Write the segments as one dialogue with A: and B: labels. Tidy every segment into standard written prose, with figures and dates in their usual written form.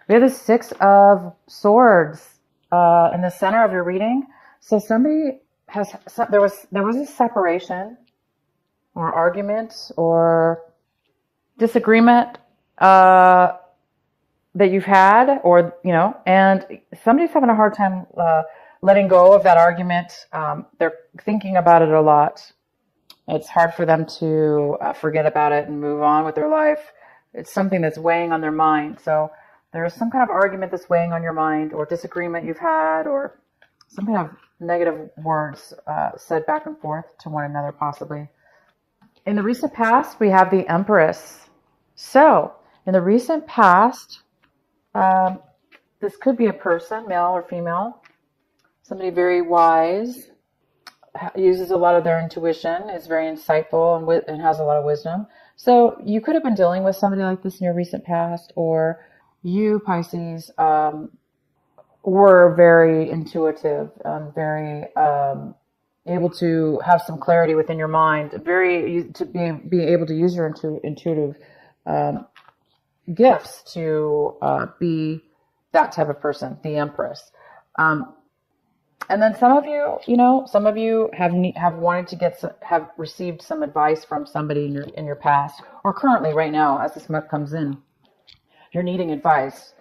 A: We have the Six of Swords in the center of your reading. So somebody has, there was a separation or argument or disagreement that you've had, or and somebody's having a hard time letting go of that argument. They're thinking about it a lot. It's hard for them to forget about it and move on with their life. It's something that's weighing on their mind. So there's some kind of argument that's weighing on your mind, or disagreement you've had, or some kind of negative words said back and forth to one another, possibly. In the recent past, we have the Empress. So in the recent past, this could be a person, male or female, somebody very wise, uses a lot of their intuition, is very insightful and has a lot of wisdom. So you could have been dealing with somebody like this in your recent past, or you, Pisces, were very intuitive, very able to have some clarity within your mind, to be able to use your intuitive gifts to be that type of person, the Empress. And then some of you have wanted to have received some advice from somebody in your past, or currently right now as this month comes in. You're needing advice.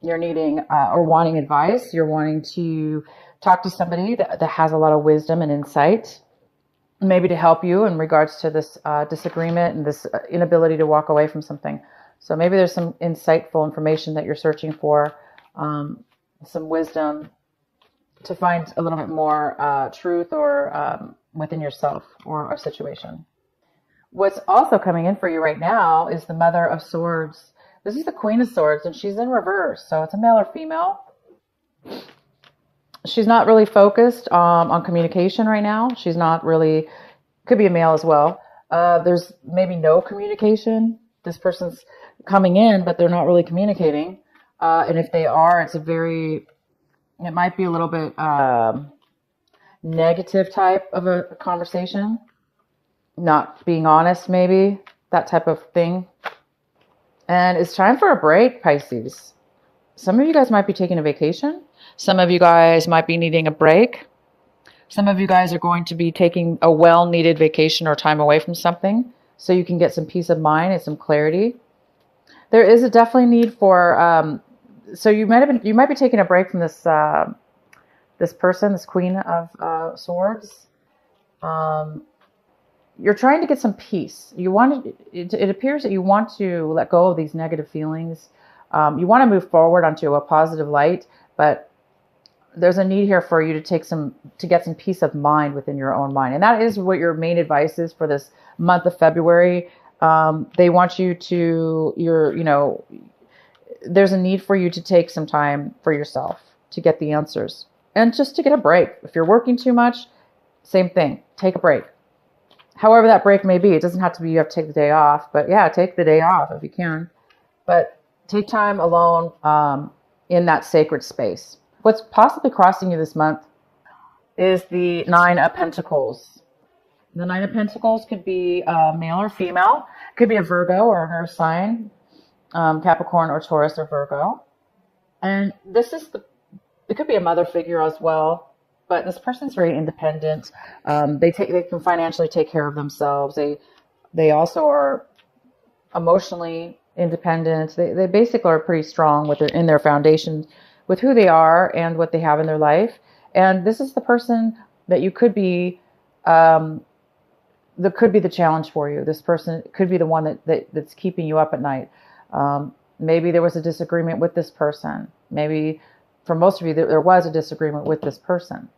A: You're needing or wanting advice. You're wanting to talk to somebody that has a lot of wisdom and insight, maybe to help you in regards to this disagreement and this inability to walk away from something. So maybe there's some insightful information that you're searching for, some wisdom to find a little bit more truth or within yourself or a situation. What's also coming in for you right now is the Mother of Swords. This is the Queen of Swords, and she's in reverse. So it's a male or female. She's not really focused on communication right now. She's not really, could be a male as well. There's maybe no communication. This person's coming in, but they're not really communicating. And if they are, it might be a little bit negative type of a conversation. Not being honest, maybe, that type of thing. And it's time for a break, Pisces. Some of you guys might be taking a vacation. Some of you guys might be needing a break. Some of you guys are going to be taking a well-needed vacation or time away from something so you can get some peace of mind and some clarity. There is a definitely need for, so you might be taking a break from this person, this Queen of Swords. You're trying to get some peace. It appears that you want to let go of these negative feelings. You want to move forward onto a positive light, but there's a need here for you to get some peace of mind within your own mind. And that is what your main advice is for this month of February. They want you to, there's a need for you to take some time for yourself to get the answers and just to get a break. If you're working too much, same thing, take a break. However that break may be, it doesn't have to be you have to take the day off, but yeah, take the day off if you can. But take time alone in that sacred space. What's possibly crossing you this month is the Nine of Pentacles. The Nine of Pentacles could be male or female. It could be a Virgo or an Earth sign, Capricorn or Taurus or Virgo. And it could be a mother figure as well. But this person's very independent. They can financially take care of themselves. They also are emotionally independent. They basically are pretty strong in their foundation, with who they are and what they have in their life. And this is the person that you could be, that could be the challenge for you. This person could be the one that's keeping you up at night. Maybe there was a disagreement with this person. Maybe for most of you, there was a disagreement with this person.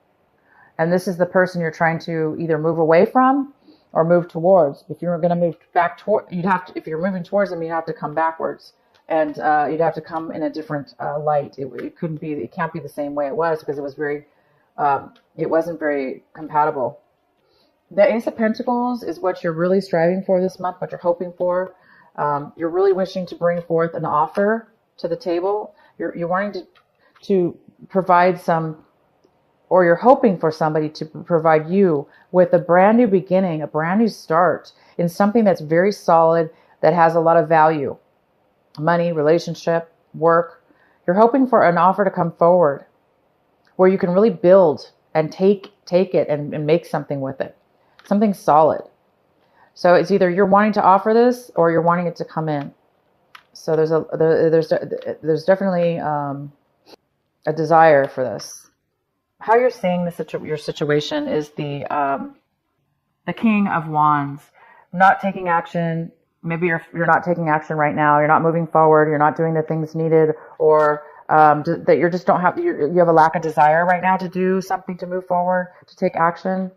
A: And this is the person you're trying to either move away from or move towards. If you're going to move back toward, if you're moving towards them, you'd have to come backwards, and you'd have to come in a different light. It can't be the same way it was, because it wasn't very compatible. The Ace of Pentacles is what you're really striving for this month, what you're hoping for. You're really wishing to bring forth an offer to the table. You're wanting to provide or you're hoping for somebody to provide you with a brand new beginning, a brand new start in something that's very solid, that has a lot of value. Money, relationship, work. You're hoping for an offer to come forward where you can really build and take it and make something with it, something solid. So it's either you're wanting to offer this or you're wanting it to come in. So there's definitely a desire for this. How you're seeing your situation is the King of Wands. Not taking action. Maybe you're not taking action right now. You're not moving forward. You're not doing the things needed, or that you just don't have. You have a lack of desire right now to do something, to move forward, to take action.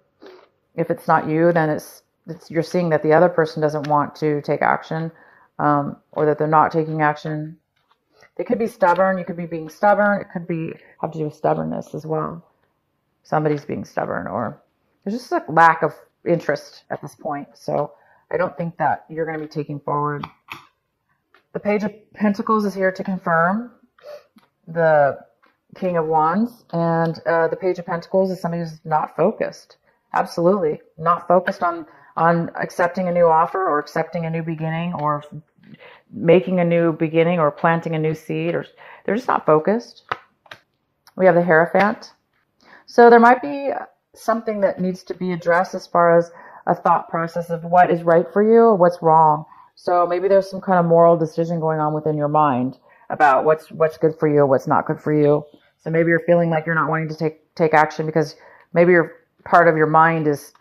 A: If it's not you, then it's you're seeing that the other person doesn't want to take action, or that they're not taking action. They could be stubborn. You could be being stubborn. It could be have to do with stubbornness as well. Somebody's being stubborn, or there's just a lack of interest at this point. So I don't think that you're going to be taking forward. The Page of Pentacles is here to confirm the King of Wands, and the Page of Pentacles is somebody who's not focused. Absolutely not focused on accepting a new offer or accepting a new beginning or making a new beginning or planting a new seed, or they're just not focused. We have the Hierophant. So there might be something that needs to be addressed as far as a thought process of what is right for you or what's wrong. So maybe there's some kind of moral decision going on within your mind about what's good for you, what's not good for you. So maybe you're feeling like you're not wanting to take action because maybe your part of your mind is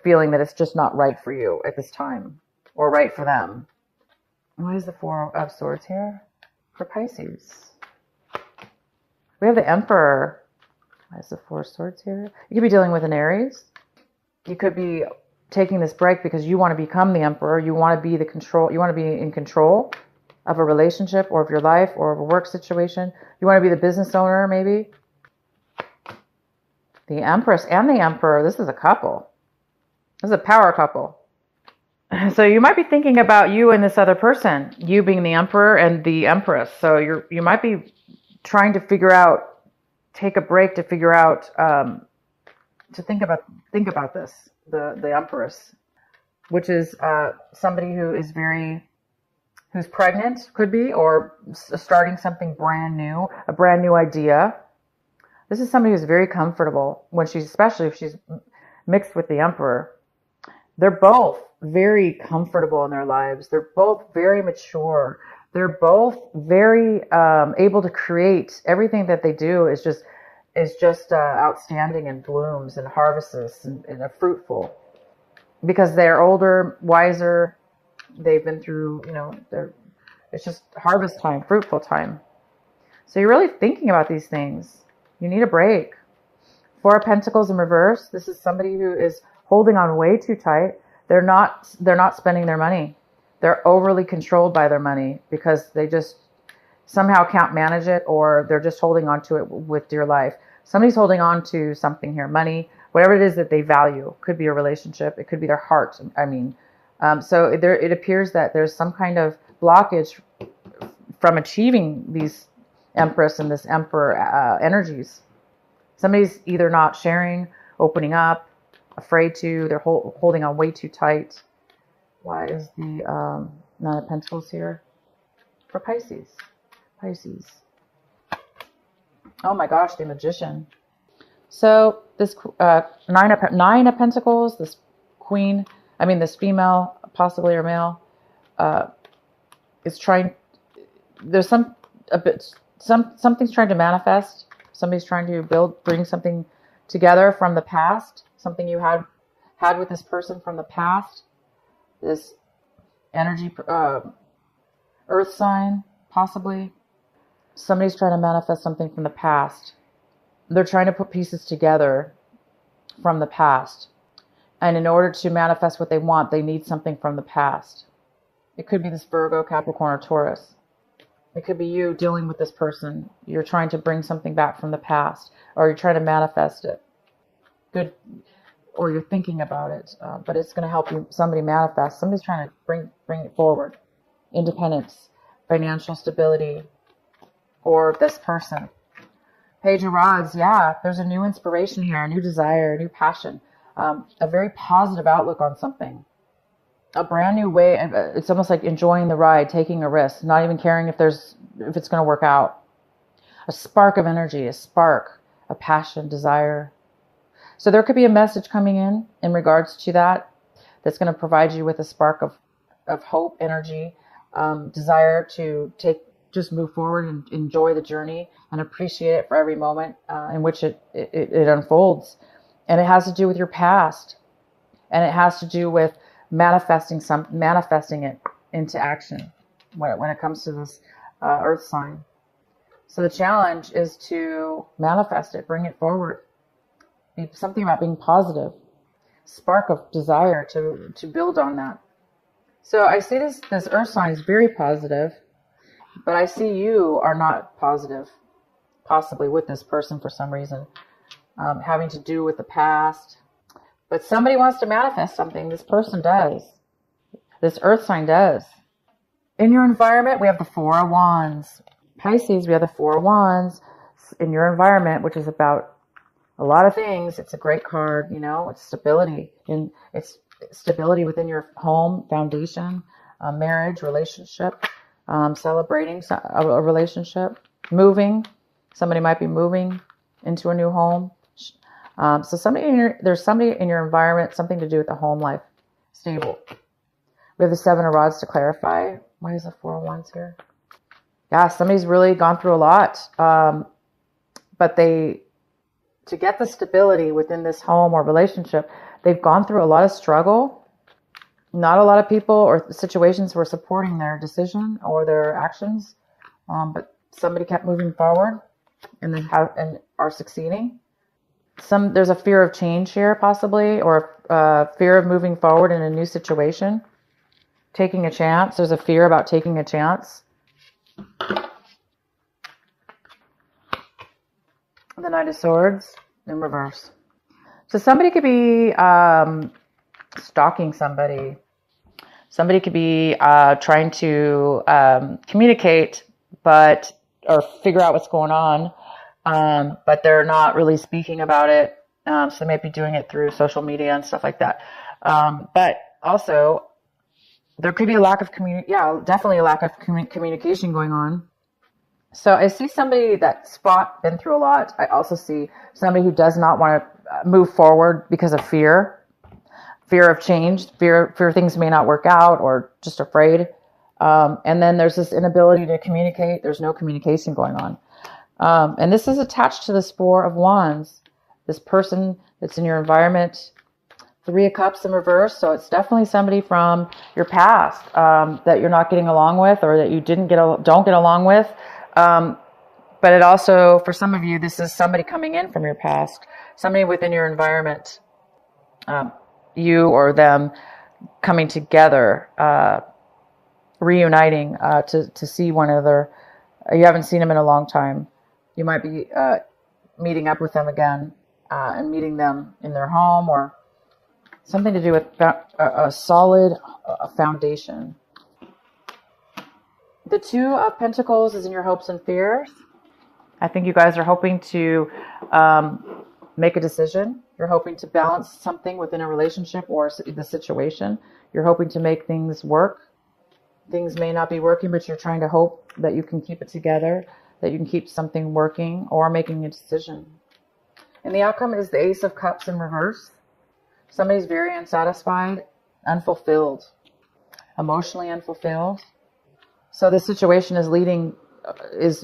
A: feeling that it's just not right for you at this time or right for them. What is the Four of Swords here for Pisces? We have the Emperor. Why is the Four of Swords here? You could be dealing with an Aries. You could be taking this break because you want to become the Emperor. You want to be you want to be in control of a relationship or of your life or of a work situation. You want to be the business owner, maybe. The Empress and the Emperor. This is a couple. This is a power couple. So you might be thinking about you and this other person, you being the Emperor and the Empress. So you might be trying to take a break to figure out, to think about this, the Empress, which is somebody who's pregnant, could be, or starting something brand new, a brand new idea. This is somebody who's very comfortable especially if she's mixed with the Emperor. They're both very comfortable in their lives. They're both very mature. They're both very able to create. Everything that they do is just outstanding and blooms and harvests and are fruitful because they're older, wiser. They've been through, it's just harvest time, fruitful time. So you're really thinking about these things. You need a break. Four of Pentacles in reverse. This is somebody who is holding on way too tight. They're not spending their money. They're overly controlled by their money because they just somehow can't manage it, or they're just holding on to it with dear life. Somebody's holding on to something here, money, whatever it is that they value. Could be a relationship. It could be their heart. So it appears that there's some kind of blockage from achieving these Empress and this Emperor energies. Somebody's either not sharing, opening up, afraid to. They're holding on way too tight. Why is the Nine of Pentacles here for Pisces? Oh my gosh, the Magician. So this nine of Pentacles, this this female, possibly or male, is trying. There's something's trying to manifest. Somebody's trying to bring something together from the past. Something you had with this person from the past. This energy, earth sign, possibly. Somebody's trying to manifest something from the past. They're trying to put pieces together from the past. And in order to manifest what they want, they need something from the past. It could be this Virgo, Capricorn, or Taurus. It could be you dealing with this person. You're trying to bring something back from the past, or you're trying to manifest it. Good. Or you're thinking about it, but it's going to help somebody manifest. Somebody's trying to bring it forward. Independence, financial stability, or this person. Page of Rods, yeah, there's a new inspiration here, a new desire, a new passion, a very positive outlook on something. a brand new way. It's almost like enjoying the ride, taking a risk, not even caring if it's going to work out. A spark of energy, a spark, a passion, desire. So there could be a message coming in regards to that, that's going to provide you with a spark of hope, energy, desire to just move forward and enjoy the journey and appreciate it for every moment in which it unfolds. And it has to do with your past, and it has to do with manifesting it into action when it comes to this earth sign. So the challenge is to manifest it, bring it forward. Something about being positive, spark of desire to build on that. So I see this earth sign is very positive, but I see you are not positive, possibly with this person for some reason, having to do with the past. But somebody wants to manifest something. This person does. This earth sign does. In your environment, we have the Four of Wands. Pisces, we have the Four of Wands. In your environment, which is about a lot of things. It's a great card, it's stability. And it's stability within your home, foundation, marriage, relationship, celebrating a relationship, moving. Somebody might be moving into a new home. So there's somebody in your environment, something to do with the home life, stable. We have the Seven of Rods to clarify. Why is the Four of Wands here? Yeah, somebody's really gone through a lot. But to get the stability within this home or relationship, they've gone through a lot of struggle. Not a lot of people or situations were supporting their decision or their actions. But somebody kept moving forward and are succeeding. There's a fear of change here, possibly, or fear of moving forward in a new situation. Taking a chance. There's a fear about taking a chance. The Knight of Swords in reverse. So somebody could be stalking somebody. Somebody could be trying to communicate, or figure out what's going on, but they're not really speaking about it. So they might be doing it through social media and stuff like that. But also, there could be a lack of definitely a lack of communication going on. So I see somebody that's been through a lot. I also see somebody who does not want to move forward because of fear of change, fear things may not work out, or just afraid. And then there's this inability to communicate. There's no communication going on. And this is attached to this Four of Wands. This person that's in your environment, Three of Cups in reverse. So it's definitely somebody from your past that you're not getting along with, or that you don't get along with. But it also, for some of you, this is somebody coming in from your past, somebody within your environment, you or them coming together, reuniting to see one another. You haven't seen them in a long time. You might be meeting up with them again and meeting them in their home, or something to do with a solid foundation. The Two of Pentacles is in your hopes and fears. I think you guys are hoping to make a decision. You're hoping to balance something within a relationship or the situation. You're hoping to make things work. Things may not be working, but you're trying to hope that you can keep it together, that you can keep something working, or making a decision. And the outcome is the Ace of Cups in reverse. Somebody's very unsatisfied, unfulfilled, emotionally unfulfilled. So the situation is leading to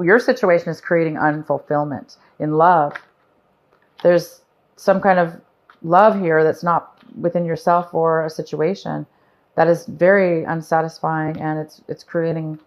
A: your situation is creating unfulfillment in love. There's some kind of love here that's not within yourself or a situation that is very unsatisfying, and it's creating